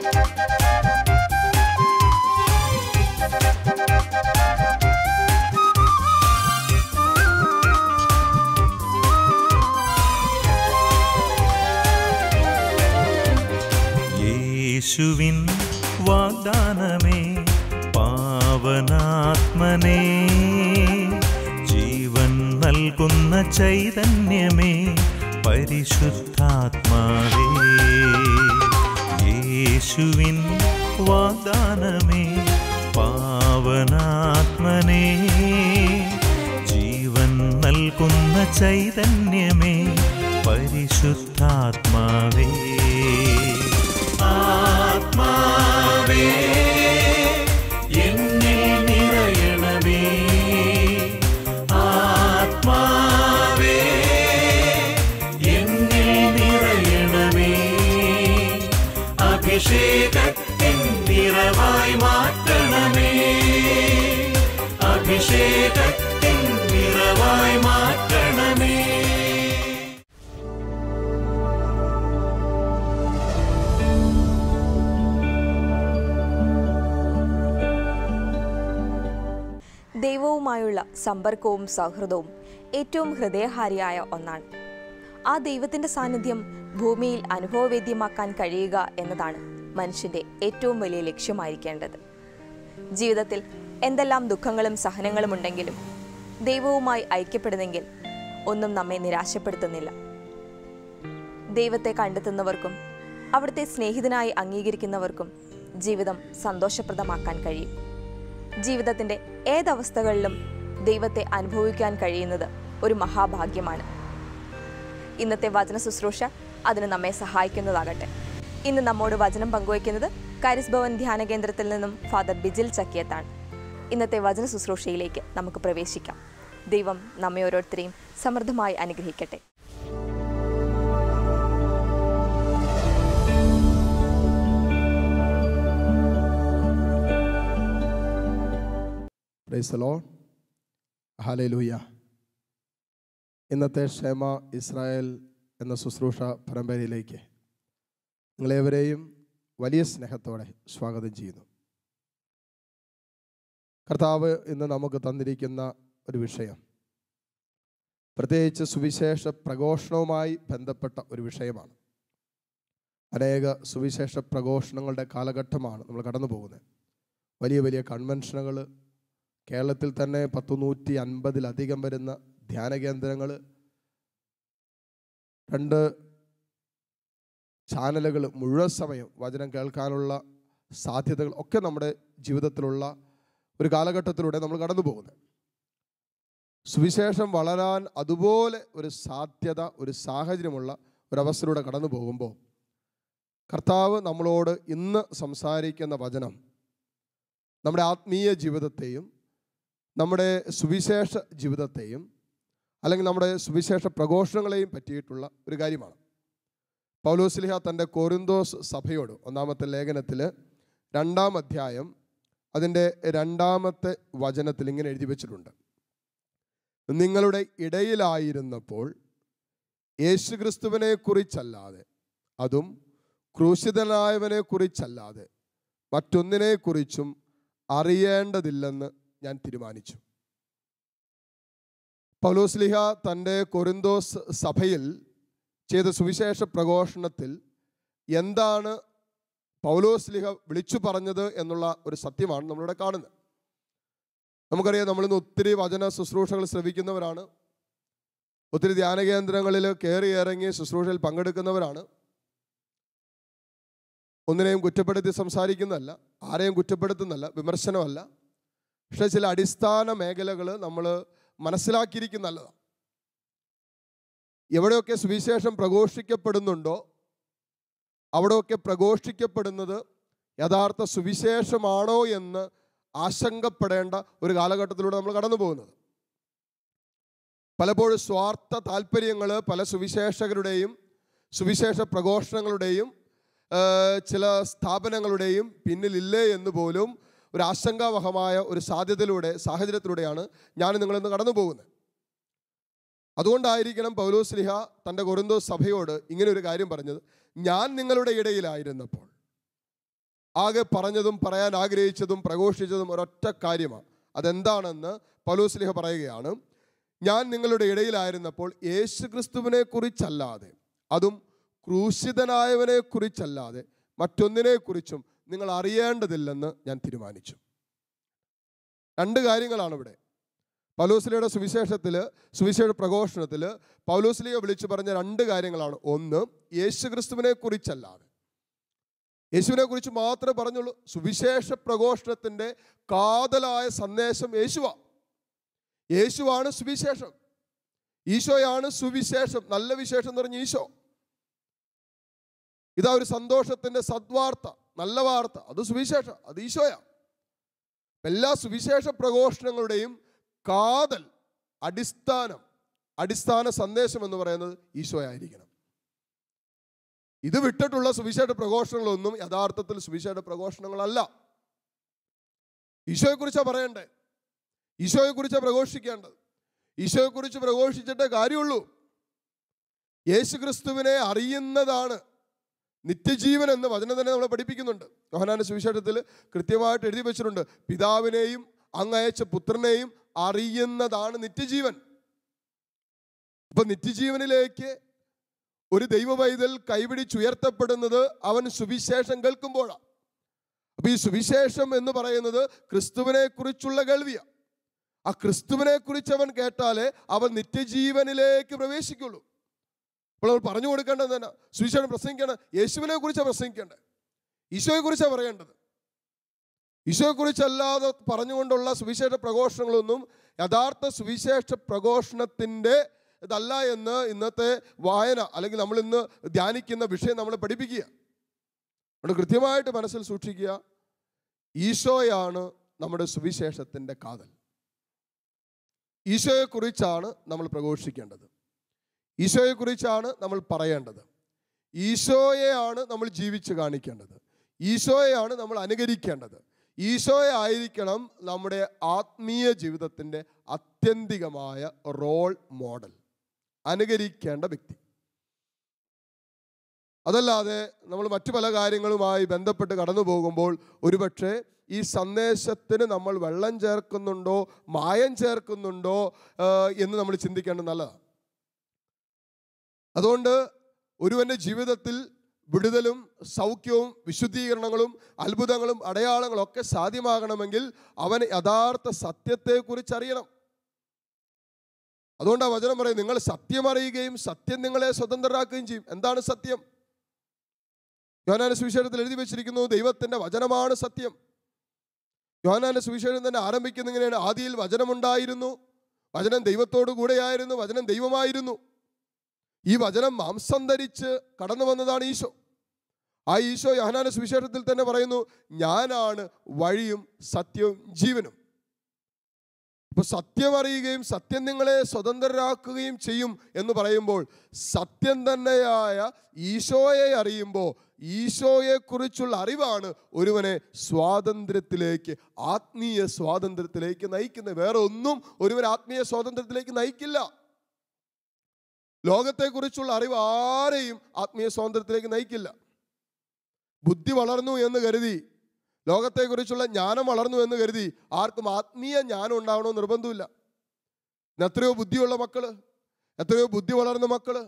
യേശുവിൻ വാഗ്ദാനമേ പാവനാത്മനേ, ജീവൻ നൽകുന്ന ചൈതന്യമേ പരിശുദ്ധാത്മാവേ. യേശുവിൻ വാഗ്ദാനമേ പാവനാത്മനേ, ജീവൻ നൽകുന്ന ചൈതന്യമേ പരിശുദ്ധാത്മാവേ. ആത്മാവേ എന്നിൽ നിറയണമേ, ആത്മാവേ എന്നിൽ നിറയണമേ, അഭിഷേകത്തിൻ നിറവായി മാറ്റണമേ, അഭിഷേകത്തിൻ നിറവായി മാറ്റണമേ. ദൈവവുമായുള്ള സമ്പർക്കവും സൗഹൃദവും ഏറ്റവും ഹൃദയഹാരിയായ ഒന്നാണ്. ആ ദൈവത്തിൻ്റെ സാന്നിധ്യം ഭൂമിയിൽ അനുഭവവേദ്യമാക്കാൻ കഴിയുക എന്നതാണ് മനുഷ്യൻ്റെ ഏറ്റവും വലിയ ലക്ഷ്യമായിരിക്കേണ്ടത്. ജീവിതത്തിൽ എന്തെല്ലാം ദുഃഖങ്ങളും സഹനങ്ങളും ഉണ്ടെങ്കിലും ദൈവവുമായി ഐക്യപ്പെടുന്നെങ്കിൽ ഒന്നും നമ്മെ നിരാശപ്പെടുത്തുന്നില്ല. ദൈവത്തെ കണ്ടെത്തുന്നവർക്കും അവിടുത്തെ സ്നേഹിതനായി അംഗീകരിക്കുന്നവർക്കും ജീവിതം സന്തോഷപ്രദമാക്കാൻ കഴിയും. ജീവിതത്തിൻ്റെ ഏതവസ്ഥകളിലും ദൈവത്തെ അനുഭവിക്കാൻ കഴിയുന്നത് ഒരു മഹാഭാഗ്യമാണ്. ഇന്നത്തെ വചന ശുശ്രൂഷ അതിന് നമ്മെ സഹായിക്കുന്നതാകട്ടെ. ഇന്ന് നമ്മോട് വചനം പങ്കുവയ്ക്കുന്നത് കാരിസ് ഭവൻ ധ്യാന കേന്ദ്രത്തിൽ നിന്നും ഫാദർ ബിജിൽ ചക്കിയത്താണ്. ഇന്നത്തെ വചന ശുശ്രൂഷയിലേക്ക് നമുക്ക് പ്രവേശിക്കാം. ദൈവം നമ്മെ ഓരോരുത്തരെയും സമൃദ്ധമായി അനുഗ്രഹിക്കട്ടെ. Praise the Lord. ഹല്ലേലൂയ. ഇന്നത്തെ ക്ഷേമ ഇസ്രായേൽ എന്ന ശുശ്രൂഷ പരമ്പരയിലേക്ക് നിങ്ങളേവരെയും വലിയ സ്നേഹത്തോടെ സ്വാഗതം ചെയ്യുന്നു. കർത്താവ് ഇന്ന് നമുക്ക് തന്നിരിക്കുന്ന ഒരു വിഷയം പ്രത്യേകിച്ച് സുവിശേഷ പ്രഘോഷണവുമായി ബന്ധപ്പെട്ട ഒരു വിഷയമാണ്. അനേക സുവിശേഷ പ്രഘോഷണങ്ങളുടെ കാലഘട്ടമാണ് നമ്മൾ കടന്നു പോകുന്നത്. വലിയ വലിയ കൺവെൻഷനുകൾ, കേരളത്തിൽ തന്നെ 150-150 വരുന്ന ധ്യാന കേന്ദ്രങ്ങൾ, 2 ചാനലുകൾ, മുഴുവൻ സമയം വചനം കേൾക്കാനുള്ള സാധ്യതകൾ ഒക്കെ നമ്മുടെ ജീവിതത്തിലുള്ള ഒരു കാലഘട്ടത്തിലൂടെ നമ്മൾ കടന്നു പോകുന്നത്. സുവിശേഷം വളരാൻ അതുപോലെ ഒരു സാധ്യത, ഒരു സാഹചര്യമുള്ള ഒരവസ്ഥയിലൂടെ കടന്നു പോകുമ്പോൾ കർത്താവ് നമ്മളോട് ഇന്ന് സംസാരിക്കുന്ന വചനം നമ്മുടെ ആത്മീയ ജീവിതത്തെയും നമ്മുടെ സുവിശേഷ ജീവിതത്തെയും അല്ലെങ്കിൽ നമ്മുടെ സുവിശേഷ പ്രഘോഷണങ്ങളെയും പറ്റിയിട്ടുള്ള ഒരു കാര്യമാണ്. പൗലോസ്ലീഹ തൻ്റെ കൊരിന്തോസ് സഭയോട് ഒന്നാമത്തെ ലേഖനത്തിൽ 2-ാം അധ്യായം അതിൻ്റെ 2-ാമത്തെ വചനത്തിൽ ഇങ്ങനെ എഴുതി വച്ചിട്ടുണ്ട്: നിങ്ങളുടെ ഇടയിലായിരുന്നപ്പോൾ യേശുക്രിസ്തുവിനെ കുറിച്ചല്ലാതെ, അതും ക്രൂശിതനായവനെ കുറിച്ചല്ലാതെ മറ്റൊന്നിനെക്കുറിച്ചും അറിയേണ്ടതില്ലെന്ന് ഞാൻ തീരുമാനിച്ചു. പൗലോസ്ലീഹ തൻ്റെ കൊരിന്തോസ് സഭയിൽ ചെയ്ത സുവിശേഷ പ്രഘോഷണത്തിൽ എന്താണ് പൗലോസ്ലീഹ വിളിച്ചു പറഞ്ഞത് എന്നുള്ള ഒരു സത്യമാണ് നമ്മളിവിടെ കാണുന്നത്. നമുക്കറിയാം, നമ്മളിന്ന് ഒത്തിരി വചന ശുശ്രൂഷകൾ ശ്രവിക്കുന്നവരാണ്, ഒത്തിരി ധ്യാന കേന്ദ്രങ്ങളിൽ കയറി ഇറങ്ങി ശുശ്രൂഷയിൽ പങ്കെടുക്കുന്നവരാണ്. ഒന്നിനെയും കുറ്റപ്പെടുത്തി സംസാരിക്കുന്നതല്ല, ആരെയും കുറ്റപ്പെടുത്തുന്നതല്ല, വിമർശനമല്ല. പക്ഷേ ചില അടിസ്ഥാന മേഖലകൾ നമ്മൾ മനസ്സിലാക്കിയിരിക്കുന്ന നല്ലതാണ്. എവിടെയൊക്കെ സുവിശേഷം പ്രഘോഷിക്കപ്പെടുന്നുണ്ടോ അവിടെയൊക്കെ പ്രഘോഷിക്കപ്പെടുന്നത് യഥാർത്ഥ സുവിശേഷമാണോ എന്ന് ആശങ്കപ്പെടേണ്ട ഒരു കാലഘട്ടത്തിലൂടെ നമ്മൾ കടന്നു പോകുന്നത്. പലപ്പോഴും സ്വാർത്ഥ താല്പര്യങ്ങൾ പല സുവിശേഷകരുടെയും സുവിശേഷ പ്രഘോഷണങ്ങളുടെയും ചില സ്ഥാപനങ്ങളുടെയും പിന്നിലില്ലേ എന്ന് പോലും ഒരു ആശങ്കാവഹമായ ഒരു സാഹചര്യത്തിലൂടെയാണ് ഞാൻ നിങ്ങളിന്ന് കടന്നു പോകുന്നത്. അതുകൊണ്ടായിരിക്കണം പൗലോസ്ലീഹ തൻ്റെ കൊരിന്തോസ് സഭയോട് ഇങ്ങനെ ഒരു കാര്യം പറഞ്ഞത്: ഞാൻ നിങ്ങളുടെ ഇടയിലായിരുന്നപ്പോൾ. ആകെ പറഞ്ഞതും പറയാൻ ആഗ്രഹിച്ചതും പ്രഘോഷിച്ചതും ഒരൊറ്റ കാര്യമാണ്. അതെന്താണെന്ന് പൗലോസ് പറയുകയാണ്. ഞാൻ നിങ്ങളുടെ ഇടയിലായിരുന്നപ്പോൾ യേശുക്രിസ്തുവിനെ കുറിച്ചല്ലാതെ, അതും ക്രൂശിതനായവനെ കുറിച്ചല്ലാതെ മറ്റൊന്നിനെക്കുറിച്ചും നിങ്ങൾ അറിയേണ്ടതില്ലെന്ന് ഞാൻ തീരുമാനിച്ചു. രണ്ട് കാര്യങ്ങളാണ് ഇവിടെ. പൗലോസ്ലീഹയുടെ സുവിശേഷ പ്രഘോഷണത്തിൽ പൗലോസ്ലീഹ വിളിച്ചു പറഞ്ഞ രണ്ട് കാര്യങ്ങളാണ്. ഒന്ന്, യേശുക്രിസ്തുവിനെ കുറിച്ചല്ലാതെ, യേശുവിനെ കുറിച്ച് മാത്രമേ പറഞ്ഞുള്ളൂ. സുവിശേഷ പ്രഘോഷണത്തിൻ്റെ കാതലായ സന്ദേശം യേശുവാണ് സുവിശേഷം. ഈശോയാണ് സുവിശേഷം. നല്ല വിശേഷം എന്ന് പറഞ്ഞ ഈശോ. ഇതാ ഒരു സന്തോഷത്തിൻ്റെ സദ്വാർത്ത, നല്ല വാർത്ത. അത് സുവിശേഷം, അത് ഈശോയാണ്. എല്ലാ സുവിശേഷ പ്രഘോഷണങ്ങളുടെയും കാതൽ, അടിസ്ഥാന സന്ദേശം എന്ന് പറയുന്നത് ഈശോയായിരിക്കണം. ഇത് വിട്ടിട്ടുള്ള സുവിശേഷ പ്രഘോഷണങ്ങളൊന്നും യഥാർത്ഥത്തിൽ സുവിശേഷ പ്രഘോഷണങ്ങളല്ല. ഈശോയെക്കുറിച്ചാണ് പറയണ്ടേ, ഈശോയെക്കുറിച്ചാണ് പ്രഘോഷിക്കേണ്ടത്. ഈശോയെക്കുറിച്ച് പ്രഘോഷിച്ചിട്ടേ കാര്യമുള്ളൂ. യേശുക്രിസ്തുവിനെ അറിയുന്നതാണ് നിത്യജീവൻ എന്ന് വചനം തന്നെ നമ്മളെ പഠിപ്പിക്കുന്നുണ്ട്. യോഹന്നാന്റെ സുവിശേഷത്തിൽ കൃത്യമായിട്ട് എഴുതി വെച്ചിട്ടുണ്ട്, പിതാവിനെയും അങ്ങയച്ച പുത്രനെയും അറിയുന്നതാണ് നിത്യജീവൻ. അപ്പൊ നിത്യജീവനിലേക്ക് ഒരു ദൈവ പൈതൽ കൈപിടിച്ചുയർത്തപ്പെടുന്നത് അവൻ സുവിശേഷം കേൾക്കുമ്പോഴാണ്. അപ്പൊ ഈ സുവിശേഷം എന്ന് പറയുന്നത് ക്രിസ്തുവിനെ കുറിച്ചുള്ള കേൾവിയാണ്. ആ ക്രിസ്തുവിനെ കുറിച്ച് അവൻ കേട്ടാലേ അവൻ നിത്യജീവനിലേക്ക് പ്രവേശിക്കുള്ളൂ. അപ്പോൾ അവൾ പറഞ്ഞു കൊടുക്കേണ്ടത് തന്നെ സുവിശേഷം പ്രസംഗിക്കണം. യേശുവിനെ കുറിച്ചാണ് പ്രസംഗിക്കേണ്ടത്, ഈശോയെക്കുറിച്ചാണ് പറയേണ്ടത്. ഈശോയെക്കുറിച്ചല്ലാതെ പറഞ്ഞുകൊണ്ടുള്ള സുവിശേഷ പ്രഘോഷണങ്ങളൊന്നും യഥാർത്ഥ സുവിശേഷ പ്രഘോഷണത്തിൻ്റെ ഇതല്ല എന്ന് ഇന്നത്തെ വായന അല്ലെങ്കിൽ നമ്മൾ ഇന്ന് ധ്യാനിക്കുന്ന വിഷയം നമ്മളെ പഠിപ്പിക്കുക. നമ്മൾ കൃത്യമായിട്ട് മനസ്സിൽ സൂക്ഷിക്കുക, ഈശോയാണ് നമ്മുടെ സുവിശേഷത്തിൻ്റെ കാതൽ. ഈശോയെക്കുറിച്ചാണ് നമ്മൾ പ്രഘോഷിക്കേണ്ടത്, ഈശോയെക്കുറിച്ചാണ് നമ്മൾ പറയേണ്ടത്, ഈശോയെയാണ് നമ്മൾ ജീവിച്ച് കാണിക്കേണ്ടത്, ഈശോയെയാണ് നമ്മൾ അനുകരിക്കേണ്ടത്. ഈശോയെ ആയിരിക്കണം നമ്മുടെ ആത്മീയ ജീവിതത്തിൻ്റെ ആത്യന്തികമായ റോൾ മോഡൽ, അനുകരിക്കേണ്ട വ്യക്തി. അതല്ലാതെ നമ്മൾ മറ്റു പല കാര്യങ്ങളുമായി ബന്ധപ്പെട്ട് കടന്നു പോകുമ്പോൾ ഒരുപക്ഷെ ഈ സന്ദേശത്തിന് നമ്മൾ വെള്ളം ചേർക്കുന്നുണ്ടോ മായം ചേർക്കുന്നുണ്ടോ എന്ന് നമ്മൾ ചിന്തിക്കേണ്ടത് നല്ലതാണ്. അതുകൊണ്ട് ഒരുവൻ്റെ ജീവിതത്തിൽ വിടുതലും സൗഖ്യവും വിശുദ്ധീകരണങ്ങളും അത്ഭുതങ്ങളും അടയാളങ്ങളും ഒക്കെ സാധ്യമാകണമെങ്കിൽ അവൻ യഥാർത്ഥ സത്യത്തെക്കുറിച്ച് അറിയണം. അതുകൊണ്ടാണ് വചനം പറയും, നിങ്ങൾ സത്യം അറിയുകയും സത്യം നിങ്ങളെ സ്വതന്ത്രരാക്കുകയും ചെയ്യും. എന്താണ് സത്യം? യോഹന്നാന്റെ സുവിശേഷത്തിൽ എഴുതി വെച്ചിരിക്കുന്നു, ദൈവത്തിൻ്റെ വചനമാണ് സത്യം. യോഹന്നാന്റെ സുവിശേഷം തന്നെ ആരംഭിക്കുന്ന ഇങ്ങനെയാണ്, ആദിയിൽ വചനമുണ്ടായിരുന്നു, വചനം ദൈവത്തോടു കൂടെയായിരുന്നു, വചനം ദൈവമായിരുന്നു. ഈ വചനം മാംസം ധരിച്ച് കടന്നു വന്നതാണ് ഈശോ. ആ ഈശോ യോഹന്നാന്റെ സുവിശേഷത്തിൽ തന്നെ പറയുന്നു, ഞാനാണ് വഴിയും സത്യവും ജീവനും. അപ്പൊ സത്യം അറിയുകയും സത്യം നിങ്ങളെ സ്വതന്ത്രരാക്കുകയും ചെയ്യും എന്ന് പറയുമ്പോൾ സത്യം തന്നെയായ ഈശോയെ അറിയുമ്പോൾ ഈശോയെക്കുറിച്ചുള്ള അറിവാണ് ഒരുവനെ സ്വാതന്ത്ര്യത്തിലേക്ക്, ആത്മീയ സ്വാതന്ത്ര്യത്തിലേക്ക് നയിക്കുന്നത്. വേറെ ഒന്നും ഒരുവൻ ആത്മീയ സ്വാതന്ത്ര്യത്തിലേക്ക് നയിക്കില്ല. ലോകത്തെക്കുറിച്ചുള്ള അറിവ് ആരെയും ആത്മീയ സ്വാതന്ത്ര്യത്തിലേക്ക് നയിക്കില്ല. ബുദ്ധി വളർന്നു എന്ന് കരുതി, ലോകത്തെക്കുറിച്ചുള്ള ജ്ഞാനം വളർന്നു എന്ന് കരുതി ആർക്കും ആത്മീയ ജ്ഞാനം ഉണ്ടാവണമെന്ന് നിർബന്ധമില്ല. എത്രയോ ബുദ്ധിയുള്ള മക്കള്, എത്രയോ ബുദ്ധി വളർന്ന മക്കള്,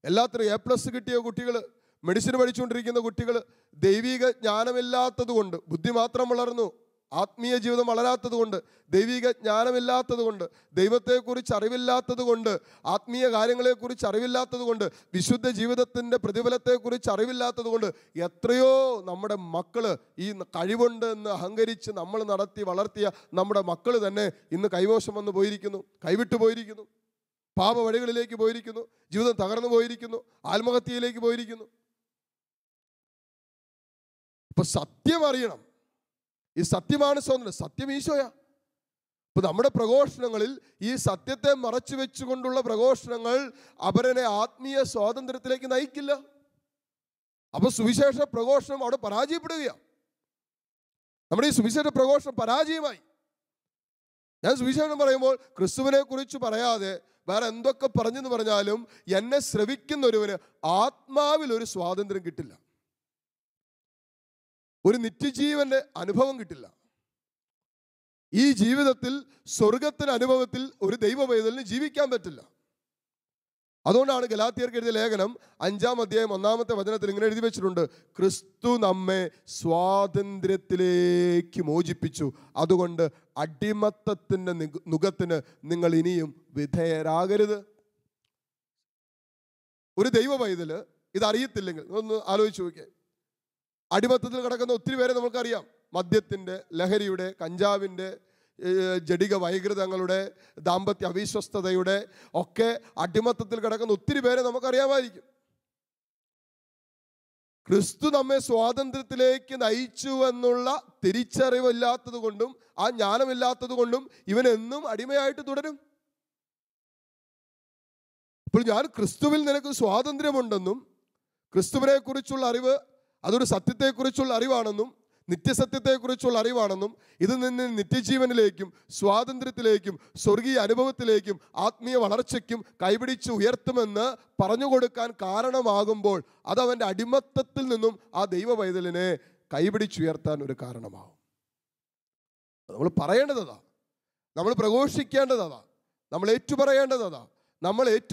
എല്ലാത്തിനും A+ കിട്ടിയ കുട്ടികൾ, മെഡിസിൻ പഠിച്ചുകൊണ്ടിരിക്കുന്ന കുട്ടികൾ, ദൈവിക ജ്ഞാനമില്ലാത്തത് കൊണ്ട്, ബുദ്ധി മാത്രം വളർന്നു, ആത്മീയ ജീവിതം വളരാത്തത് കൊണ്ട്, ദൈവിക ജ്ഞാനമില്ലാത്തത് കൊണ്ട്, ദൈവത്തെക്കുറിച്ച് അറിവില്ലാത്തത് കൊണ്ട്, ആത്മീയ കാര്യങ്ങളെക്കുറിച്ച് അറിവില്ലാത്തത് കൊണ്ട്, വിശുദ്ധ ജീവിതത്തിൻ്റെ പ്രതിഫലത്തെക്കുറിച്ച് അറിവില്ലാത്തത് കൊണ്ട് എത്രയോ നമ്മുടെ മക്കള് ഈ കഴിവുണ്ട് എന്ന് അഹങ്കരിച്ച് നമ്മൾ നടത്തി വളർത്തിയ നമ്മുടെ മക്കൾ തന്നെ ഇന്ന് കൈവശം വന്ന് പോയിരിക്കുന്നു, കൈവിട്ടു പോയിരിക്കുന്നു, പാപ വഴികളിലേക്ക് പോയിരിക്കുന്നു, ജീവിതം തകർന്നു പോയിരിക്കുന്നു, ആത്മഹത്യയിലേക്ക് പോയിരിക്കുന്നു. ഇപ്പൊ സത്യം അറിയണം. ഈ സത്യമാണ് സ്വാതന്ത്ര്യം, സത്യം ഈശോയാ. അപ്പൊ നമ്മുടെ പ്രഘോഷണങ്ങളിൽ ഈ സത്യത്തെ മറച്ചു വെച്ചുകൊണ്ടുള്ള പ്രഘോഷണങ്ങൾ അവരെ ആത്മീയ സ്വാതന്ത്ര്യത്തിലേക്ക് നയിക്കില്ല. അപ്പൊ സുവിശേഷ പ്രഘോഷണം അവിടെ പരാജയപ്പെടുകയാണ്. നമ്മുടെ ഈ സുവിശേഷ പ്രഘോഷണം പരാജയമായി. ഞാൻ സുവിശേഷം പറയുമ്പോൾ ക്രിസ്തുവിനെ കുറിച്ച് പറയാതെ വേറെ എന്തൊക്കെ പറഞ്ഞെന്ന് പറഞ്ഞാലും എന്നെ ശ്രവിക്കുന്ന ഒരുവന് ആത്മാവിൽ ഒരു സ്വാതന്ത്ര്യം കിട്ടില്ല. ഒരു നിത്യജീവന്റെ അനുഭവം കിട്ടില്ല. ഈ ജീവിതത്തിൽ സ്വർഗത്തിന്റെ അനുഭവത്തിൽ ഒരു ദൈവ പൈതലിന് ജീവിക്കാൻ പറ്റില്ല. അതുകൊണ്ടാണ് ഗലാത്യർക്ക് എഴുതിയ ലേഖനം 5-ാം അധ്യായം 1-ാമത്തെ വചനത്തിൽ ഇങ്ങനെ എഴുതി വെച്ചിട്ടുണ്ട്: ക്രിസ്തു നമ്മെ സ്വാതന്ത്ര്യത്തിലേക്ക് മോചിപ്പിച്ചു, അതുകൊണ്ട് അടിമത്തത്തിന്റെ നുകത്തിന് നിങ്ങൾ ഇനിയും വിധേയരാകരുത്. ഒരു ദൈവ പൈതല് ഇതറിയത്തില്ലെങ്കിൽ ഒന്ന് ആലോചിച്ച് നോക്കിയേ. അടിമത്തത്തിൽ കിടക്കുന്ന ഒത്തിരി പേരെ നമുക്കറിയാം. മദ്യത്തിൻ്റെ, ലഹരിയുടെ, കഞ്ചാവിൻ്റെ, ജഡിക വൈകൃതങ്ങളുടെ, ദാമ്പത്യ അവിശ്വസ്തതയുടെ ഒക്കെ അടിമത്തത്തിൽ കിടക്കുന്ന ഒത്തിരി പേരെ നമുക്കറിയാമായിരിക്കും. ക്രിസ്തു നമ്മെ സ്വാതന്ത്ര്യത്തിലേക്ക് നയിച്ചു എന്നുള്ള തിരിച്ചറിവില്ലാത്തത് കൊണ്ടും ആ ജ്ഞാനമില്ലാത്തത് കൊണ്ടും ഇവനെന്നും അടിമയായിട്ട് തുടരും. അപ്പോൾ ഞാൻ ക്രിസ്തുവിൽ നിനക്ക് സ്വാതന്ത്ര്യമുണ്ടെന്നും ക്രിസ്തുവിനെ കുറിച്ചുള്ള അറിവ് അതൊരു സത്യത്തെക്കുറിച്ചുള്ള അറിവാണെന്നും നിത്യസത്യത്തെക്കുറിച്ചുള്ള അറിവാണെന്നും ഇത് നിന്ന് നിത്യജീവനിലേക്കും സ്വാതന്ത്ര്യത്തിലേക്കും സ്വർഗീയ അനുഭവത്തിലേക്കും ആത്മീയ വളർച്ചയ്ക്കും കൈപിടിച്ച് ഉയർത്തുമെന്ന് പറഞ്ഞു കൊടുക്കാൻ കാരണമാകുമ്പോൾ അതവൻ്റെ അടിമത്തത്തിൽ നിന്നും ആ ദൈവ പൈതലിനെ കൈപിടിച്ചുയർത്താൻ ഒരു കാരണമാകും. നമ്മൾ പറയേണ്ടതാ, നമ്മൾ പ്രഘോഷിക്കേണ്ടതാ, നമ്മൾ ഏറ്റുപറയേണ്ടതാ.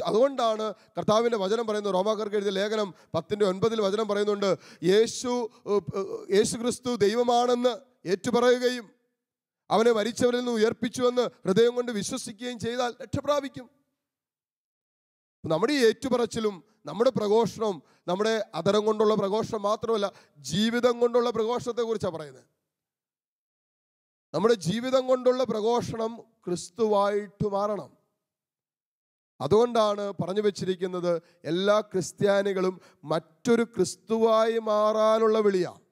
അതുകൊണ്ടാണ് കർത്താവിൻ്റെ വചനം പറയുന്നത്. റോമാക്കാർക്ക് എഴുതിയ ലേഖനം 10:9 വചനം പറയുന്നുണ്ട്: യേശു ക്രിസ്തു ദൈവമാണെന്ന് ഏറ്റുപറയുകയും അവനെ മരിച്ചവരിൽ നിന്ന് ഉയർപ്പിച്ചുവെന്ന് ഹൃദയം കൊണ്ട് വിശ്വസിക്കുകയും ചെയ്താൽ രക്ഷപ്രാപിക്കും. നമ്മുടെ ഈ ഏറ്റുപറച്ചിലും നമ്മുടെ പ്രഘോഷണവും നമ്മുടെ അധരം കൊണ്ടുള്ള പ്രഘോഷണം മാത്രമല്ല, ജീവിതം കൊണ്ടുള്ള പ്രഘോഷണത്തെക്കുറിച്ചാണ് പറയുന്നത്. നമ്മുടെ ജീവിതം കൊണ്ടുള്ള പ്രഘോഷണം ക്രിസ്തുവായിട്ട് മാറണം. അതുകൊണ്ടാണ് പറഞ്ഞു വെച്ചിരിക്കുന്നത് എല്ലാ ക്രിസ്ത്യാനികളും മറ്റൊരു ക്രിസ്തുവായി മാറാനുള്ള വിളിയാണ്.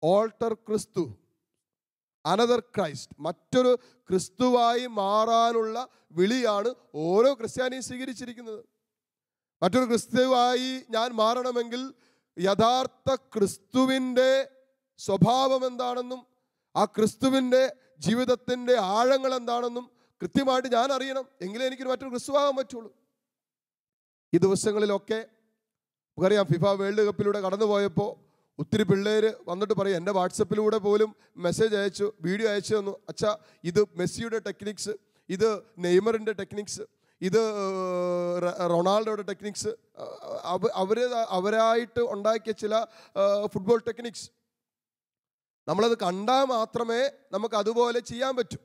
ഓൾട്ടർ ക്രിസ്തു, അനദർ ക്രൈസ്റ്റ്, മറ്റൊരു ക്രിസ്തുവായി മാറാനുള്ള വിളിയാണ് ഓരോ ക്രിസ്ത്യാനിയും സ്വീകരിച്ചിരിക്കുന്നത്. മറ്റൊരു ക്രിസ്തുവായി ഞാൻ മാറണമെങ്കിൽ യഥാർത്ഥ ക്രിസ്തുവിൻ്റെ സ്വഭാവം എന്താണെന്നും ആ ക്രിസ്തുവിൻ്റെ ജീവിതത്തിൻ്റെ ആഴങ്ങൾ എന്താണെന്നും കൃത്യമായിട്ട് ഞാൻ അറിയണം. എങ്കിലേ എനിക്കൊരു മറ്റൊരു ക്രിസ്തുവാകാൻ പറ്റുള്ളൂ. ഈ ദിവസങ്ങളിലൊക്കെ നമുക്കറിയാം, ഫിഫ വേൾഡ് കപ്പിലൂടെ കടന്നു പോയപ്പോൾ ഒത്തിരി പിള്ളേർ വന്നിട്ട് പറയും, എൻ്റെ വാട്സപ്പിലൂടെ പോലും മെസ്സേജ് അയച്ചു, വീഡിയോ അയച്ചു തന്നു. അച്ഛാ, ഇത് മെസ്സിയുടെ ടെക്നിക്സ്, ഇത് നെയ്മറിൻ്റെ ടെക്നിക്സ്, ഇത് റൊണാൾഡോയുടെ ടെക്നിക്സ്, അവരായിട്ട് ഉണ്ടാക്കിയ ചില ഫുട്ബോൾ ടെക്നിക്സ്. നമ്മളത് കണ്ടാൽ മാത്രമേ നമുക്ക് അതുപോലെ ചെയ്യാൻ പറ്റൂ.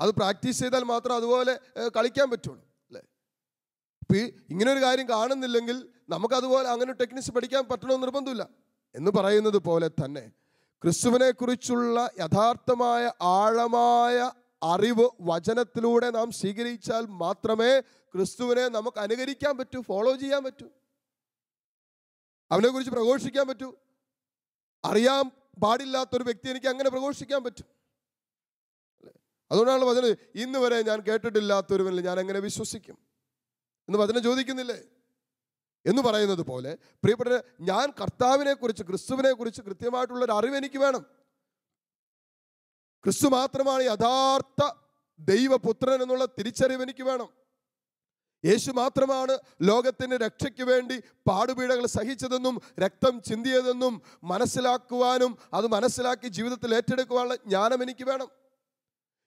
അത് പ്രാക്ടീസ് ചെയ്താൽ മാത്രം അതുപോലെ കളിക്കാൻ പറ്റുള്ളൂ, അല്ലേ? ഇപ്പം ഇങ്ങനൊരു കാര്യം കാണുന്നില്ലെങ്കിൽ നമുക്കതുപോലെ അങ്ങനെ ടെക്നിക്സ് പഠിക്കാൻ പറ്റണമെന്ന് നിർബന്ധമില്ല. എന്ന് പറയുന്നത് പോലെ തന്നെ ക്രിസ്തുവിനെ കുറിച്ചുള്ള യഥാർത്ഥമായ ആഴമായ അറിവ് വചനത്തിലൂടെ നാം സ്വീകരിച്ചാൽ മാത്രമേ ക്രിസ്തുവിനെ നമുക്ക് അനുകരിക്കാൻ പറ്റൂ, ഫോളോ ചെയ്യാൻ പറ്റൂ, അവനെക്കുറിച്ച് പ്രഘോഷിക്കാൻ പറ്റൂ. അറിയാൻ പാടില്ലാത്തൊരു വ്യക്തി എനിക്ക് അങ്ങനെ പ്രഘോഷിക്കാൻ പറ്റും. അതുകൊണ്ടാണ് വചനം, ഇന്ന് വരെ ഞാൻ കേട്ടിട്ടില്ലാത്തൊരുവനിൽ ഞാൻ എങ്ങനെ വിശ്വസിക്കും എന്ന് വചനം ചോദിക്കുന്നില്ലേ? എന്ന് പറയുന്നത് പോലെ പ്രിയപ്പെട്ട, ഞാൻ കർത്താവിനെ കുറിച്ച് ക്രിസ്തുവിനെ കുറിച്ച് കൃത്യമായിട്ടുള്ളൊരു അറിവ് എനിക്ക് വേണം. ക്രിസ്തു മാത്രമാണ് യഥാർത്ഥ ദൈവപുത്രൻ എന്നുള്ള തിരിച്ചറിവ് എനിക്ക് വേണം. യേശു മാത്രമാണ് ലോകത്തിൻ്റെ രക്ഷയ്ക്ക് വേണ്ടി പാടുപീഡകൾ സഹിച്ചതെന്നും രക്തം ചിന്തിയതെന്നും മനസ്സിലാക്കുവാനും അത് മനസ്സിലാക്കി ജീവിതത്തിൽ ഏറ്റെടുക്കുവാനുള്ള ജ്ഞാനം എനിക്ക് വേണം.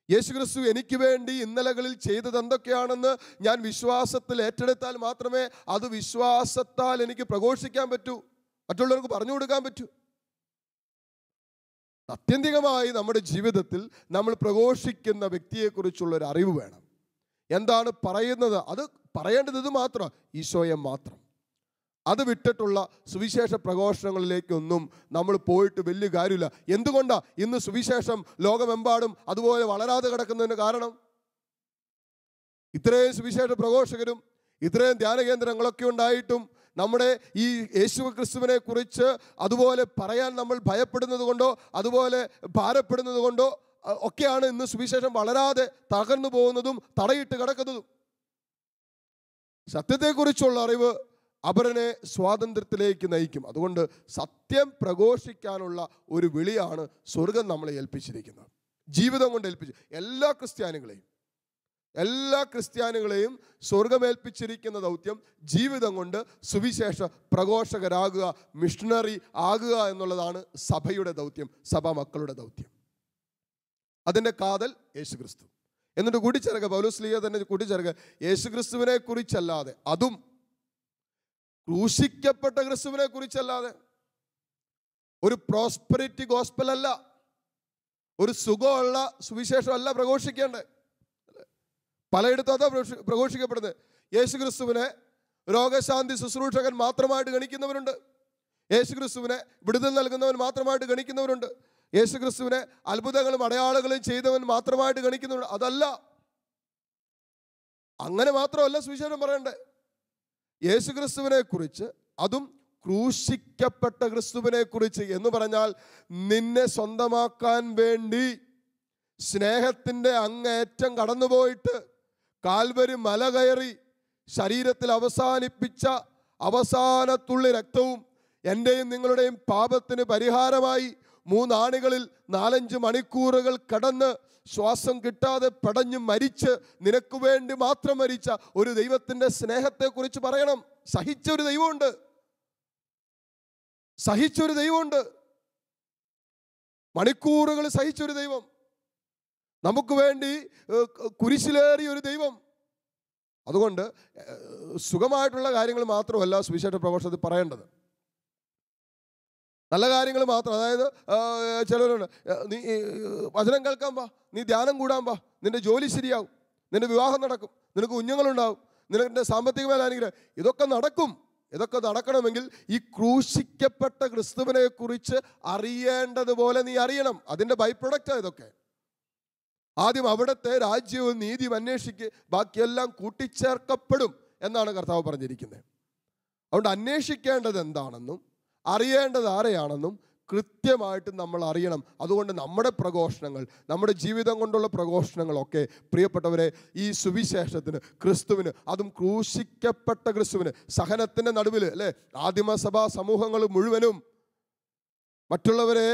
യേശു ക്രിസ്തു എനിക്ക് വേണ്ടി ഇന്നലകളിൽ ചെയ്തത് എന്തൊക്കെയാണെന്ന് ഞാൻ വിശ്വാസത്തിൽ ഏറ്റെടുത്താൽ മാത്രമേ അത് വിശ്വാസത്താൽ എനിക്ക് പ്രഘോഷിക്കാൻ പറ്റൂ, മറ്റുള്ളവർക്ക് പറഞ്ഞു കൊടുക്കാൻ പറ്റൂ. ആത്യന്തികമായി നമ്മുടെ ജീവിതത്തിൽ നമ്മൾ പ്രഘോഷിക്കുന്ന വ്യക്തിയെക്കുറിച്ചുള്ളൊരു അറിവ് വേണം. എന്താണ് പറയുന്നത്, അത് പറയേണ്ടത് ഇത് മാത്രം, ഈശോയെ മാത്രം. അത് വിട്ടിട്ടുള്ള സുവിശേഷ പ്രഘോഷണങ്ങളിലേക്കൊന്നും നമ്മൾ പോയിട്ട് വലിയ കാര്യമില്ല. എന്തുകൊണ്ടാണ് ഇന്ന് സുവിശേഷം ലോകമെമ്പാടും അതുപോലെ വളരാതെ കിടക്കുന്നതിന് കാരണം? ഇത്രയും സുവിശേഷ പ്രഘോഷകരും ഇത്രയും ധ്യാന കേന്ദ്രങ്ങളൊക്കെ ഉണ്ടായിട്ടും നമ്മുടെ ഈ യേശു ക്രിസ്തുവിനെ കുറിച്ച് അതുപോലെ പറയാൻ നമ്മൾ ഭയപ്പെടുന്നത് കൊണ്ടോ അതുപോലെ ഭാരപ്പെടുന്നത് കൊണ്ടോ ഒക്കെയാണ് ഇന്ന് സുവിശേഷം വളരാതെ തകർന്നു പോകുന്നതും തടയിട്ട് കിടക്കുന്നതും. സത്യത്തെക്കുറിച്ചുള്ള അറിവ് അപരനെ സ്വാതന്ത്ര്യത്തിലേക്ക് നയിക്കും. അതുകൊണ്ട് സത്യം പ്രഘോഷിക്കാനുള്ള ഒരു വിളിയാണ് സ്വർഗം നമ്മളെ ഏൽപ്പിച്ചിരിക്കുന്നത്, ജീവിതം കൊണ്ട് ഏൽപ്പിച്ചു എല്ലാ ക്രിസ്ത്യാനികളെയും. എല്ലാ ക്രിസ്ത്യാനികളെയും സ്വർഗമേൽപ്പിച്ചിരിക്കുന്ന ദൗത്യം ജീവിതം കൊണ്ട് സുവിശേഷ പ്രഘോഷകരാകുക, മിഷണറി ആകുക എന്നുള്ളതാണ് സഭയുടെ ദൗത്യം, സഭ മക്കളുടെ ദൗത്യം. അതിൻ്റെ കാതൽ യേശുക്രിസ്തു. എന്നിട്ട് കൂട്ടിച്ചേർക്കുക, പൗലോസ്ലീഹ തന്നെ കൂട്ടിച്ചേർക്കുക, യേശുക്രിസ്തുവിനെ കുറിച്ചല്ലാതെ, അതും ക്രൂശിക്കപ്പെട്ട ക്രിസ്തുവിനെ കുറിച്ചല്ലാതെ ഒരു പ്രോസ്പെരിറ്റി ഗോസ്പൽ അല്ല, ഒരു സുഖമുള്ള സുവിശേഷമല്ല പ്രഘോഷിക്കേണ്ടത്. പലയിടത്തും അതാ പ്രഘോഷിക്കപ്പെടുന്നത്. യേശുക്രിസ്തുവിനെ രോഗശാന്തി ശുശ്രൂഷകൻ മാത്രമായിട്ട് ഗണിക്കുന്നവരുണ്ട്, യേശുക്രിസ്തുവിനെ വിടുതൽ നൽകുന്നവൻ മാത്രമായിട്ട് ഗണിക്കുന്നവരുണ്ട്, യേശുക്രിസ്തുവിനെ അത്ഭുതങ്ങളും അടയാളങ്ങളും ചെയ്തവൻ മാത്രമായിട്ട് ഗണിക്കുന്നവരുണ്ട്. അതല്ല, അങ്ങനെ മാത്രമല്ല സുവിശേഷം പറയണ്ടേ. യേശുക്രിസ്തുവിനെ കുറിച്ച്, അതും ക്രൂശിക്കപ്പെട്ട ക്രിസ്തുവിനെ കുറിച്ച് എന്ന് പറഞ്ഞാൽ നിന്നെ സ്വന്തമാക്കാൻ വേണ്ടി സ്നേഹത്തിൻ്റെ അങ്ങേറ്റം കടന്നുപോയിട്ട് കാൽവരി മല കയറി ശരീരത്തിൽ അവസാനിപ്പിച്ച അവസാനത്തുള്ളി രക്തവും എൻ്റെയും നിങ്ങളുടെയും പാപത്തിന് പരിഹാരമായി 3 ആണികളിൽ 4-5 മണിക്കൂറുകൾ കടന്ന് ശ്വാസം കിട്ടാതെ പടഞ്ഞു മരിച്ച് നിനക്ക് വേണ്ടി മാത്രം മരിച്ച ഒരു ദൈവത്തിൻ്റെ സ്നേഹത്തെക്കുറിച്ച് പറയണം. സഹിച്ചൊരു ദൈവമുണ്ട്, സഹിച്ചൊരു ദൈവമുണ്ട്, മണിക്കൂറുകൾ സഹിച്ചൊരു ദൈവം, നമുക്ക് വേണ്ടി കുരിശിലേറിയ ഒരു ദൈവം. അതുകൊണ്ട് സുഖമായിട്ടുള്ള കാര്യങ്ങൾ മാത്രമല്ല സുവിശേഷ പ്രഘോഷത്തിൽ പറയേണ്ടത്, നല്ല കാര്യങ്ങൾ മാത്രം. അതായത് ചിലരുണ്ട്, നീ വചനം കേൾക്കാൻ പാ, നീ ധ്യാനം കൂടാൻ പാ, നിന്റെ ജോലി ശരിയാവും, നിന്റെ വിവാഹം നടക്കും, നിനക്ക് കുഞ്ഞുങ്ങളുണ്ടാവും, നിനക്ക് സാമ്പത്തികമായ അനുഗ്രഹം. ഇതൊക്കെ നടക്കും. ഇതൊക്കെ നടക്കണമെങ്കിൽ ഈ ക്രൂശിക്കപ്പെട്ട ക്രിസ്തുവിനെ കുറിച്ച് അറിയേണ്ടതുപോലെ നീ അറിയണം. അതിൻ്റെ ബൈ പ്രൊഡക്റ്റാണ് ഇതൊക്കെ. ആദ്യം അവിടുത്തെ രാജ്യവും നീതിയും അന്വേഷിക്ക്, ബാക്കിയെല്ലാം കൂട്ടിച്ചേർക്കപ്പെടും എന്നാണ് കർത്താവ് പറഞ്ഞിരിക്കുന്നത്. അതുകൊണ്ട് അന്വേഷിക്കേണ്ടത് എന്താണെന്നും അറിയേണ്ടത് ആരെയാണെന്നും കൃത്യമായിട്ട് നമ്മൾ അറിയണം. അതുകൊണ്ട് നമ്മുടെ പ്രഘോഷണങ്ങൾ, നമ്മുടെ ജീവിതം കൊണ്ടുള്ള പ്രഘോഷണങ്ങളൊക്കെ പ്രിയപ്പെട്ടവരെ ഈ സുവിശേഷത്തിന്, ക്രിസ്തുവിന്, അതും ക്രൂശിക്കപ്പെട്ട ക്രിസ്തുവിന്, സഹനത്തിൻ്റെ നടുവിൽ അല്ലേ, ആദിമസഭാ സമൂഹങ്ങൾ മുഴുവനും മറ്റുള്ളവരെ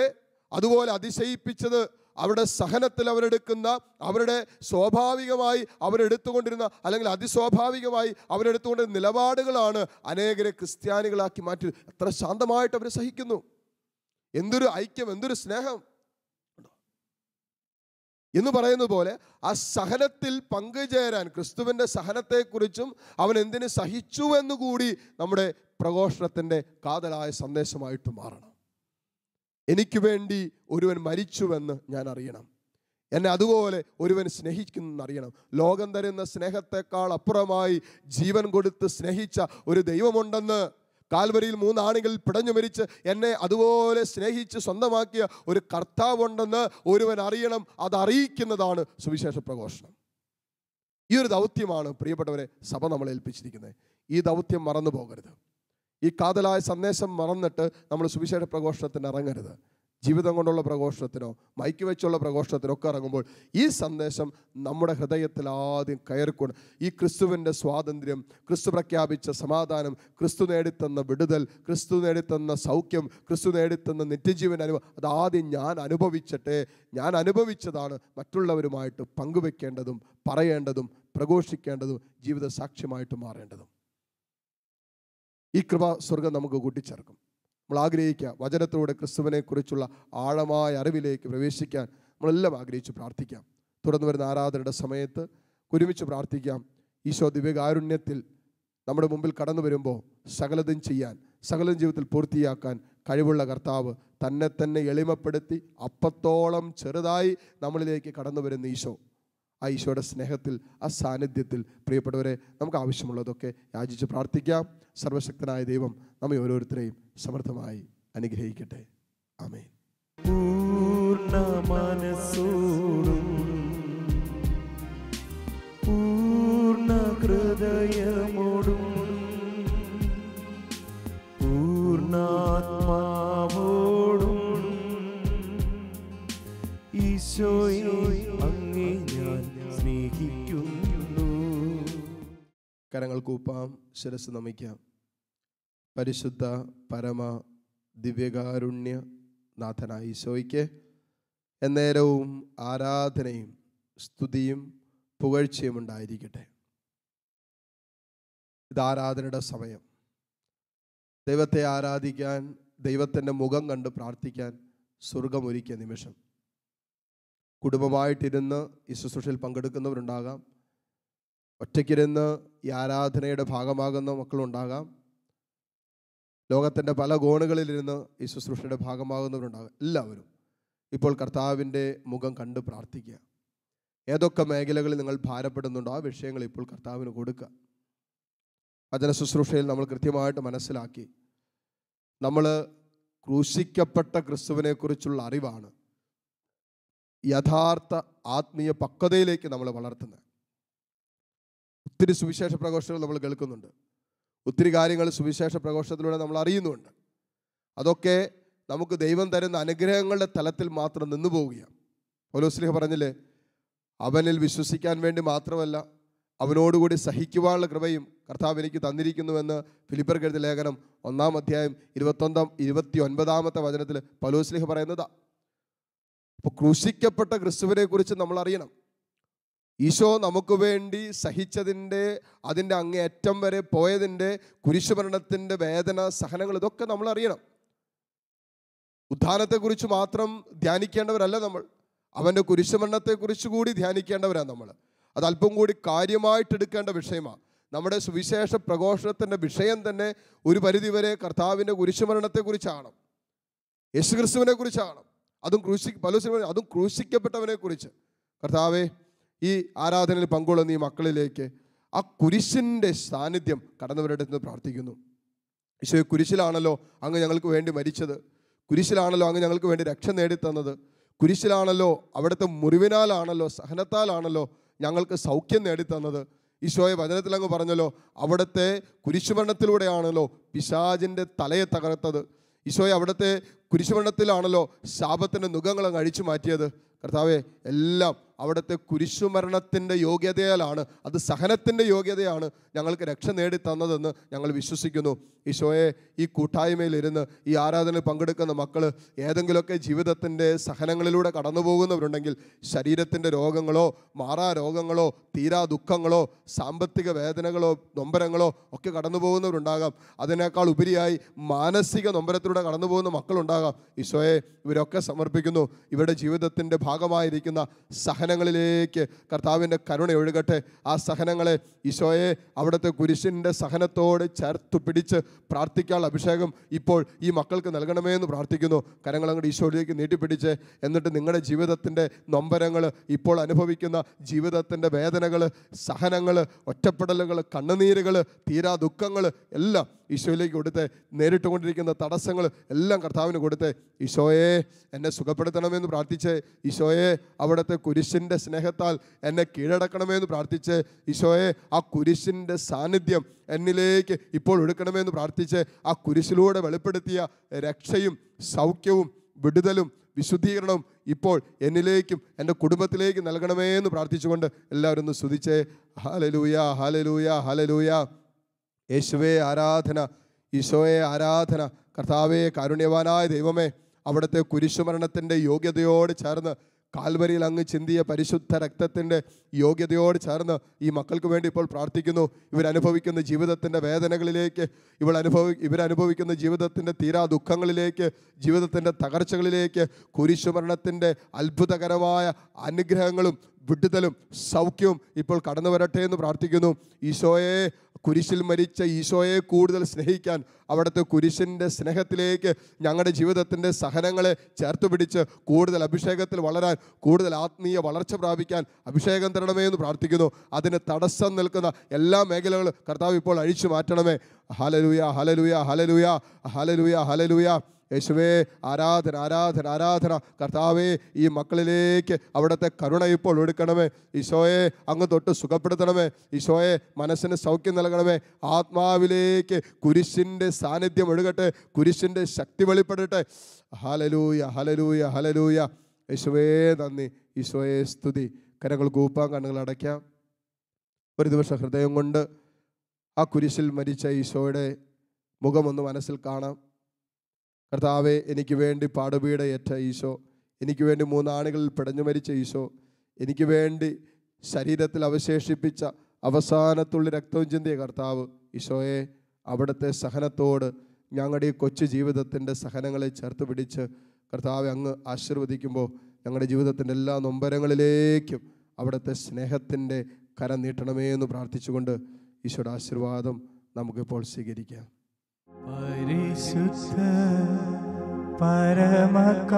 അതുപോലെ അതിശയിപ്പിച്ചത് അവരുടെ സഹനത്തിൽ അവരെടുക്കുന്ന, അവരുടെ സ്വാഭാവികമായി അവരെടുത്തുകൊണ്ടിരുന്ന അല്ലെങ്കിൽ അതിസ്വാഭാവികമായി അവരെടുത്തുകൊണ്ടിരുന്ന നിലപാടുകളാണ് അനേകരെ ക്രിസ്ത്യാനികളാക്കി മാറ്റി. എത്ര ശാന്തമായിട്ട് അവർ സഹിക്കുന്നു, എന്തൊരു ഐക്യം, എന്തൊരു സ്നേഹം എന്ന് പറയുന്നത് പോലെ ആ സഹനത്തിൽ പങ്കുചേരാൻ, ക്രിസ്തുവിൻ്റെ സഹനത്തെക്കുറിച്ചും അവൻ എന്തിന് സഹിച്ചുവെന്നുകൂടി നമ്മുടെ പ്രഘോഷണത്തിൻ്റെ കാതലായ സന്ദേശമായിട്ട് മാറണം. എനിക്ക് വേണ്ടി ഒരുവൻ മരിച്ചുവെന്ന് ഞാൻ അറിയണം, എന്നെ അതുപോലെ ഒരുവൻ സ്നേഹിക്കുന്നെന്നറിയണം. ലോകം തരുന്ന സ്നേഹത്തെക്കാൾ അപ്പുറമായി ജീവൻ കൊടുത്ത് സ്നേഹിച്ച ഒരു ദൈവമുണ്ടെന്ന്, കാൽവരിയിൽ 3 ആണികളിൽ പിടഞ്ഞു മരിച്ച് എന്നെ അതുപോലെ സ്നേഹിച്ച് സ്വന്തമാക്കിയ ഒരു കർത്താവുണ്ടെന്ന് ഒരുവൻ അറിയണം. അതറിയിക്കുന്നതാണ് സുവിശേഷ പ്രഘോഷണം. ഈ ഒരു ദൗത്യമാണ് പ്രിയപ്പെട്ടവരെ സഭ നമ്മളെ ഏൽപ്പിച്ചിരിക്കുന്നത്. ഈ ദൗത്യം മറന്നു പോകരുത്. ഈ കാതലായ സന്ദേശം മറന്നിട്ട് നമ്മൾ സുവിശേഷ പ്രഘോഷണത്തിന് ഇറങ്ങരുത്. ജീവിതം കൊണ്ടുള്ള പ്രഘോഷണത്തിനോ മൈക്ക് വെച്ചുള്ള പ്രഘോഷണത്തിനോ ഒക്കെ ഇറങ്ങുമ്പോൾ ഈ സന്ദേശം നമ്മുടെ ഹൃദയത്തിൽ ആദ്യം കയറിക്കൊണ്ട്, ഈ ക്രിസ്തുവിൻ്റെ സ്വാതന്ത്ര്യം, ക്രിസ്തു പ്രഖ്യാപിച്ച സമാധാനം, ക്രിസ്തു നേടിത്തന്ന വിടുതൽ, ക്രിസ്തു നേടിത്തന്ന സൗഖ്യം, ക്രിസ്തു നേടിത്തന്ന നിത്യജീവൻ അനുഭവം, അതാദ്യം ഞാൻ അനുഭവിച്ചിട്ട്, ഞാൻ അനുഭവിച്ചതാണ് മറ്റുള്ളവരുമായിട്ട് പങ്കുവെക്കേണ്ടതും പറയേണ്ടതും പ്രഘോഷിക്കേണ്ടതും ജീവിത സാക്ഷ്യമായിട്ട് മാറേണ്ടതും. ഈ കൃപ സ്വർഗം നമുക്ക് കൂട്ടിച്ചേർക്കും. നമ്മൾ ആഗ്രഹിക്കുക വചനത്തിലൂടെ ക്രിസ്തുവിനെ കുറിച്ചുള്ള ആഴമായ അറിവിലേക്ക് പ്രവേശിക്കാൻ നമ്മളെല്ലാം ആഗ്രഹിച്ച് പ്രാർത്ഥിക്കാം. തുടർന്ന് വരുന്ന ആരാധനയുടെ സമയത്ത് ഒരുമിച്ച് പ്രാർത്ഥിക്കാം. ഈശോ ദിവ്യകാരുണ്യത്തിൽ നമ്മുടെ മുമ്പിൽ കടന്നു വരുമ്പോൾ സകലതും ചെയ്യാൻ, സകലതും ജീവിതത്തിൽ പൂർത്തിയാക്കാൻ കഴിവുള്ള കർത്താവ് തന്നെ തന്നെ എളിമപ്പെടുത്തി അപ്പത്തോളം ചെറുതായി നമ്മളിലേക്ക് കടന്നു വരുന്ന ഈശോ, ആ ഈശോയുടെ സ്നേഹത്തിൽ, ആ സാന്നിധ്യത്തിൽ പ്രിയപ്പെട്ടവരെ നമുക്ക് ആവശ്യമുള്ളതൊക്കെ യാചിച്ച് പ്രാർത്ഥിക്കാം. സർവശക്തനായ ദൈവം നമ്മെ ഓരോരുത്തരെയും സമൃദ്ധമായി അനുഗ്രഹിക്കട്ടെ. ആമേൻ. പൂർണ്ണ മനസ്സോടും പൂർണ്ണ ഹൃദയമോടും പൂർണ്ണാത്മാവോടും ഈശോയെ അങ്ങേ ഞാൻ സ്നേഹിക്കുന്നു. കരങ്ങൾ കൂപ്പാം, ശിരസ് നമിക്കാം. പരിശുദ്ധ പരമ ദിവ്യകാരുണ്യ നാഥനായ ഈശോയ്ക്ക് എന്നേരവും ആരാധനയും സ്തുതിയും പുകഴ്ചയും ഉണ്ടായിരിക്കട്ടെ. ഇത് ആരാധനയുടെ സമയം. ദൈവത്തെ ആരാധിക്കാൻ, ദൈവത്തിൻ്റെ മുഖം കണ്ട് പ്രാർത്ഥിക്കാൻ സ്വർഗമൊരുക്കിയ നിമിഷം. കുടുംബമായിട്ടിരുന്ന് ഈ ശുശ്രൂഷയിൽ പങ്കെടുക്കുന്നവരുണ്ടാകാം, ഒറ്റയ്ക്കിരുന്ന് ഈ ആരാധനയുടെ ഭാഗമാകുന്ന മക്കളുണ്ടാകാം, ലോകത്തിൻ്റെ പല കോണുകളിലിരുന്ന് ഈ ശുശ്രൂഷയുടെ ഭാഗമാകുന്നവരുണ്ടാകാം. എല്ലാവരും ഇപ്പോൾ കർത്താവിൻ്റെ മുഖം കണ്ട് പ്രാർത്ഥിക്കുക. ഏതൊക്കെ മേഖലകളിൽ നിങ്ങൾ ഭാരപ്പെടുന്നുണ്ടോ ആ വിഷയങ്ങൾ ഇപ്പോൾ കർത്താവിന് കൊടുക്കുക. വചന ശുശ്രൂഷയിൽ നമ്മൾ കൃത്യമായിട്ട് മനസ്സിലാക്കി, നമ്മൾ ക്രൂശിക്കപ്പെട്ട ക്രിസ്തുവിനെക്കുറിച്ചുള്ള അറിവാണ് യഥാർത്ഥ ആത്മീയ പക്വതയിലേക്ക് നമ്മൾ വളർത്തുന്നത്. ഒത്തിരി സുവിശേഷ പ്രഘോഷങ്ങൾ നമ്മൾ കേൾക്കുന്നുണ്ട്, ഒത്തിരി കാര്യങ്ങൾ സുവിശേഷ പ്രഘോഷത്തിലൂടെ നമ്മൾ അറിയുന്നുണ്ട്. അതൊക്കെ നമുക്ക് ദൈവം തരുന്ന അനുഗ്രഹങ്ങളുടെ തലത്തിൽ മാത്രം നിന്നു പോവുകയാണ്. പൗലോസ്ലീഹ പറഞ്ഞില്ലേ, അവനിൽ വിശ്വസിക്കാൻ വേണ്ടി മാത്രമല്ല അവനോടുകൂടി സഹിക്കുവാനുള്ള കൃപയും കർത്താവ് എനിക്ക് തന്നിരിക്കുന്നുവെന്ന് ഫിലിപ്പർക്ക് എഴുതിയ ലേഖനം 1-ാം അധ്യായം 29-ാമത്തെ വചനത്തിൽ പൗലോസ്ലീഹ പറയുന്നതാ. അപ്പോൾ ക്രൂശിക്കപ്പെട്ട ക്രിസ്തുവിനെ കുറിച്ച് നമ്മൾ അറിയണം. ഈശോ നമുക്ക് വേണ്ടി സഹിച്ചതിൻ്റെ, അതിൻ്റെ അങ്ങേയറ്റം വരെ പോയതിൻ്റെ, കുരിശുമരണത്തിൻ്റെ വേദന, സഹനങ്ങൾ, ഇതൊക്കെ നമ്മൾ അറിയണം. ഉത്ഥാനത്തെക്കുറിച്ച് മാത്രം ധ്യാനിക്കേണ്ടവരല്ല നമ്മൾ, അവൻ്റെ കുരിശുമരണത്തെക്കുറിച്ച് കൂടി ധ്യാനിക്കേണ്ടവരാണ് നമ്മൾ. അത് അല്പം കൂടി കാര്യമായിട്ടെടുക്കേണ്ട വിഷയമാണ്. നമ്മുടെ സുവിശേഷ പ്രഘോഷണത്തിൻ്റെ വിഷയം തന്നെ ഒരു പരിധിവരെ കർത്താവിൻ്റെ കുരിശുമരണത്തെക്കുറിച്ചാണ്, യേശുക്രിസ്തുവിനെ കുറിച്ചാണ്. അതും അതും ക്രൂശിക്കപ്പെട്ടവനെ കുറിച്ച്. കർത്താവേ, ഈ ആരാധനയിൽ പങ്കുകൊള്ളുന്ന ഈ മക്കളിലേക്ക് ആ കുരിശിൻ്റെ സാന്നിധ്യം കടന്നുവരട്ടെന്ന് പ്രാർത്ഥിക്കുന്നു. ഈശോ, കുരിശിലാണല്ലോ അങ്ങ് ഞങ്ങൾക്ക് വേണ്ടി മരിച്ചത്, കുരിശിലാണല്ലോ അങ്ങ് ഞങ്ങൾക്ക് വേണ്ടി രക്ഷ നേടിത്തന്നത്, കുരിശിലാണല്ലോ അവിടുത്തെ മുറിവിനാലാണല്ലോ, സഹനത്താലാണല്ലോ ഞങ്ങൾക്ക് സൗഖ്യം നേടിത്തന്നത്. ഈശോയെ വചനത്തിൽ അങ്ങ് പറഞ്ഞല്ലോ, അവിടുത്തെ കുരിശുമരണത്തിലൂടെയാണല്ലോ പിശാചിൻ്റെ തലയെ തകർത്തത്. ഈശോയെ, അവിടുത്തെ കുരിശുമരണത്തിലാണല്ലോ ശാപത്തിൻ്റെ നുഖങ്ങൾ അങ്ങ് അഴിച്ചു മാറ്റിയത്. കർത്താവെ, എല്ലാം അവിടുത്തെ കുരിശുമരണത്തിൻ്റെ യോഗ്യതയാലാണ്, അത് സഹനത്തിൻ്റെ യോഗ്യതയാണ് ഞങ്ങൾക്ക് രക്ഷ നേടിത്തന്നതെന്ന് ഞങ്ങൾ വിശ്വസിക്കുന്നു. ഈശോയെ, ഈ കൂട്ടായ്മയിലിരുന്ന് ഈ ആരാധനയിൽ പങ്കെടുക്കുന്ന മക്കൾ ഏതെങ്കിലുമൊക്കെ ജീവിതത്തിൻ്റെ സഹനങ്ങളിലൂടെ കടന്നു പോകുന്നവരുണ്ടെങ്കിൽ, ശരീരത്തിൻ്റെ രോഗങ്ങളോ മാറാ രോഗങ്ങളോ തീരാ ദുഃഖങ്ങളോ സാമ്പത്തിക വേദനകളോ നൊമ്പരങ്ങളോ ഒക്കെ കടന്നു പോകുന്നവരുണ്ടാകാം. അതിനേക്കാൾ ഉപരിയായി മാനസിക നൊമ്പരത്തിലൂടെ കടന്നു പോകുന്ന മക്കളുണ്ടാകാം. ഈശോയെ, ഇവരൊക്കെ സമർപ്പിക്കുന്നു. ഇവരുടെ ജീവിതത്തിൻ്റെ ഭാഗമായിരിക്കുന്ന സഹനങ്ങളിലേക്ക് കർത്താവിൻ്റെ കരുണ ഒഴുകട്ടെ. ആ സഹനങ്ങളെ ഈശോയെ അവിടുത്തെ കുരിശിൻ്റെ സഹനത്തോട് ചേർത്ത് പിടിച്ച് പ്രാർത്ഥിക്കാനുള്ള അഭിഷേകം ഇപ്പോൾ ഈ മക്കൾക്ക് നൽകണമേ എന്ന് പ്രാർത്ഥിക്കുന്നു. കരങ്ങൾ അങ്ങോട്ട് ഈശോയിലേക്ക് നീട്ടിപ്പിടിച്ച്, എന്നിട്ട് നിങ്ങളുടെ ജീവിതത്തിൻ്റെ നൊമ്പരങ്ങൾ, ഇപ്പോൾ അനുഭവിക്കുന്ന ജീവിതത്തിൻ്റെ വേദനകൾ, സഹനങ്ങൾ, ഒറ്റപ്പെടലുകൾ, കണ്ണുനീരുകൾ, തീരാ ദുഃഖങ്ങൾ എല്ലാം ഈശോയിലേക്ക് കൊടുത്ത്, നേരിട്ടുകൊണ്ടിരിക്കുന്ന തടസ്സങ്ങൾ എല്ലാം കർത്താവിന് കൊടുത്ത്, ഈശോയെ എന്നെ സുഖപ്പെടുത്തണമെന്ന് പ്രാർത്ഥിച്ച്, ഈശോയെ അവിടുത്തെ കുരിശിൻ്റെ സ്നേഹത്താൽ എന്നെ കീഴടക്കണമെന്ന് പ്രാർത്ഥിച്ച്, ഈശോയെ ആ കുരിശിൻ്റെ സാന്നിധ്യം എന്നിലേക്ക് ഇപ്പോൾ എടുക്കണമെന്ന് പ്രാർത്ഥിച്ച്, ആ കുരിശിലൂടെ വെളിപ്പെടുത്തിയ രക്ഷയും സൗഖ്യവും വിടുതലും വിശുദ്ധീകരണവും ഇപ്പോൾ എന്നിലേക്കും എൻ്റെ കുടുംബത്തിലേക്കും നൽകണമേ എന്ന് പ്രാർത്ഥിച്ചുകൊണ്ട് എല്ലാവരും ഒന്ന് സ്തുതിച്ചേ. Hallelujah, hallelujah, hallelujah. യേശുവേ ആരാധന, ഈശോയെ ആരാധന. കർത്താവേ, കാരുണ്യവാനായ ദൈവമേ, അവിടുത്തെ കുരിശുമരണത്തിൻ്റെ യോഗ്യതയോട് ചേർന്ന്, കാൽവരിയിൽ അങ്ങ് ചിന്തിയ പരിശുദ്ധ രക്തത്തിൻ്റെ യോഗ്യതയോട് ചേർന്ന് ഈ മക്കൾക്ക് വേണ്ടി ഇപ്പോൾ പ്രാർത്ഥിക്കുന്നു. ഇവരനുഭവിക്കുന്ന ജീവിതത്തിൻ്റെ വേദനകളിലേക്ക്, ഇവരനുഭവിക്കുന്ന ജീവിതത്തിൻ്റെ തീരാ ദുഃഖങ്ങളിലേക്ക്, ജീവിതത്തിൻ്റെ തകർച്ചകളിലേക്ക് കുരിശുമരണത്തിൻ്റെ അത്ഭുതകരമായ അനുഗ്രഹങ്ങളും വിടുതലും സൗഖ്യവും ഇപ്പോൾ കടന്നു വരട്ടെ എന്ന് പ്രാർത്ഥിക്കുന്നു. ഈശോയെ, കുരിശിൽ മരിച്ച ഈശോയെ കൂടുതൽ സ്നേഹിക്കാൻ, അവിടുത്തെ കുരിശിൻ്റെ സ്നേഹത്തിലേക്ക് ഞങ്ങളുടെ ജീവിതത്തിൻ്റെ സഹനങ്ങളെ ചേർത്ത് പിടിച്ച് കൂടുതൽ അഭിഷേകത്തിൽ വളരാൻ, കൂടുതൽ ആത്മീയ വളർച്ച പ്രാപിക്കാൻ അഭിഷേകം തരണമേ എന്ന് പ്രാർത്ഥിക്കുന്നു. അതിന് തടസ്സം നിൽക്കുന്ന എല്ലാ മേഖലകളും കർത്താവ് ഇപ്പോൾ അഴിച്ചു മാറ്റണമേ. Hallelujah, hallelujah, hallelujah, hallelujah, hallelujah. യേശുവേ ആരാധന, ആരാധന, ആരാധന. കർത്താവേ, ഈ മക്കളിലേക്ക് അവിടുത്തെ കരുണ ഇപ്പോൾ എടുക്കണമേ. ഈശോയെ അങ്ങ് തൊട്ട് സുഖപ്പെടുത്തണമേ. ഈശോയെ മനസ്സിന് സൗഖ്യം നൽകണമേ. ആത്മാവിലേക്ക് കുരിശിൻ്റെ സാന്നിധ്യം ഒഴുകട്ടെ, കുരിശിൻ്റെ ശക്തി വെളിപ്പെടട്ടെ. Hallelujah, hallelujah, hallelujah. യേശുവേ നന്ദി, ഈശോയെ സ്തുതി. കരങ്ങൾ കൂപ്പാൻ, കണ്ണുകൾ അടയ്ക്കാം. ഒരു ദിവസം ഹൃദയം കൊണ്ട് ആ കുരിശിൽ മരിച്ച ഈശോയുടെ മുഖമൊന്ന് മനസ്സിൽ കാണാം. കർത്താവെ, എനിക്ക് വേണ്ടി പാടുപീടയേറ്റ ഈശോ, എനിക്ക് വേണ്ടി 3 ആണികളിൽ പിടഞ്ഞു മരിച്ച ഈശോ, എനിക്ക് വേണ്ടി ശരീരത്തിൽ അവശേഷിപ്പിച്ച അവസാനത്തുള്ളി രക്തവും ചിന്തിയ കർത്താവ് ഈശോയെ, അവിടുത്തെ സഹനത്തോട് ഞങ്ങളുടെ ഈ കൊച്ചു ജീവിതത്തിൻ്റെ സഹനങ്ങളെ ചേർത്ത് പിടിച്ച് കർത്താവെ അങ്ങ് ആശീർവദിക്കുമ്പോൾ ഞങ്ങളുടെ ജീവിതത്തിൻ്റെ എല്ലാ നൊമ്പരങ്ങളിലേക്കും അവിടുത്തെ സ്നേഹത്തിൻ്റെ കരം നീട്ടണമേ എന്ന് പ്രാർത്ഥിച്ചുകൊണ്ട് ഈശോയുടെ ആശീർവാദം നമുക്കിപ്പോൾ സ്വീകരിക്കാം. പരിശുദ്ധ പരമകാരുണ്യമേ,